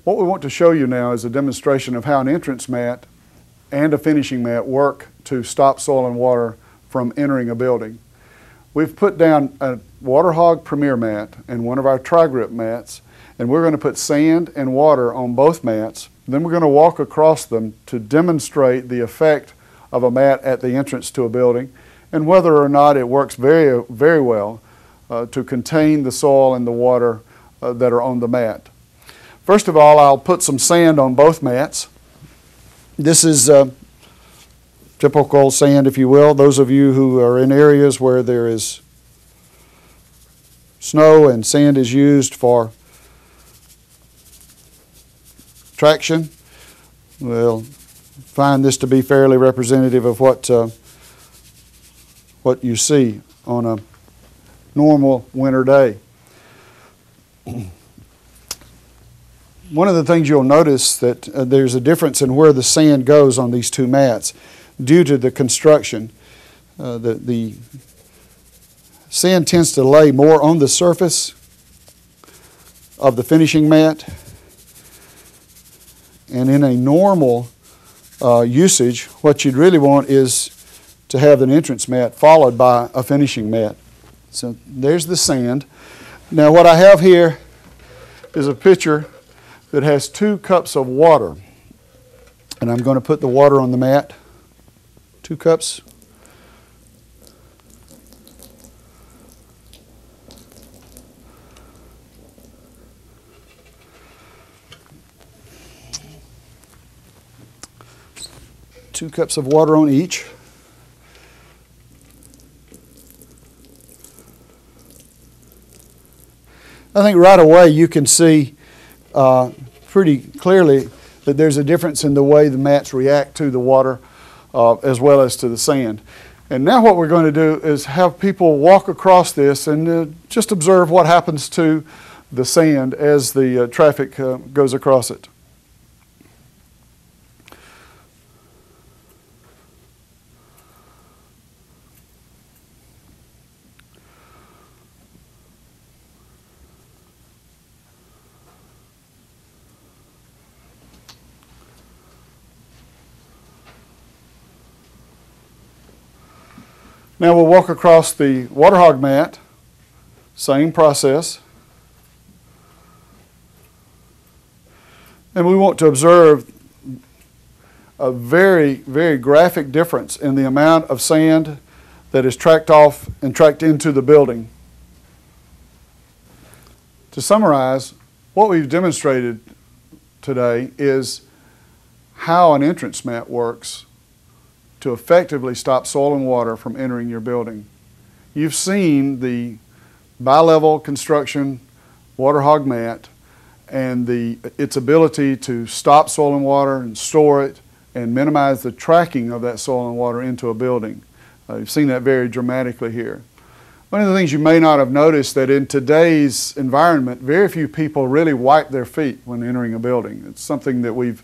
What we want to show you now is a demonstration of how an entrance mat and a finishing mat work to stop soil and water from entering a building. We've put down a WaterHog Premier mat and one of our Tri-Grip mats, and we're going to put sand and water on both mats. Then we're going to walk across them to demonstrate the effect of a mat at the entrance to a building and whether or not it works very, very well to contain the soil and the water that are on the mat. First of all, I'll put some sand on both mats. This is typical sand, if you will. Those of you who are in areas where there is snow and sand is used for traction will find this to be fairly representative of what you see on a normal winter day. One of the things you'll notice that there's a difference in where the sand goes on these two mats due to the construction. The sand tends to lay more on the surface of the finishing mat, and in a normal usage, what you'd really want is to have an entrance mat followed by a finishing mat. So there's the sand. Now what I have here is a pitcher that has 2 cups of water, and I'm going to put the water on the mat. 2 cups. Two cups of water on each. I think right away you can see pretty clearly that there's a difference in the way the mats react to the water as well as to the sand. And now what we're going to do is have people walk across this and just observe what happens to the sand as the traffic goes across it. Now we'll walk across the WaterHog mat, same process. And we want to observe a very, very graphic difference in the amount of sand that is tracked off and tracked into the building. To summarize, what we've demonstrated today is how an entrance mat works to effectively stop soil and water from entering your building. You've seen the bi-level construction WaterHog mat and its ability to stop soil and water and store it and minimize the tracking of that soil and water into a building. You've seen that very dramatically here. One of the things you may not have noticed that in today's environment, very few people really wipe their feet when entering a building. It's something that we've,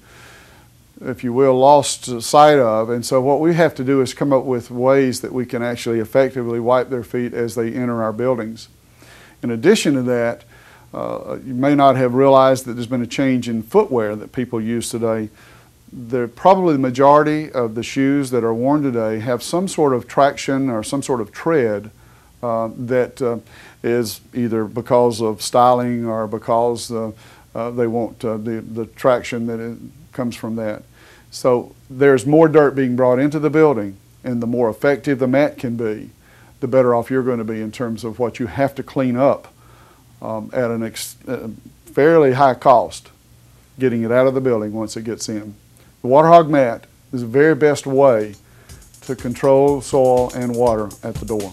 if you will, lost sight of, and so what we have to do is come up with ways that we can actually effectively wipe their feet as they enter our buildings. In addition to that, you may not have realized that there's been a change in footwear that people use today. Probably the majority of the shoes that are worn today have some sort of traction or some sort of tread that is either because of styling or because they want the traction that comes from that. So there's more dirt being brought into the building, and the more effective the mat can be, the better off you're going to be in terms of what you have to clean up at a fairly high cost, getting it out of the building once it gets in. The WaterHog mat is the very best way to control soil and water at the door.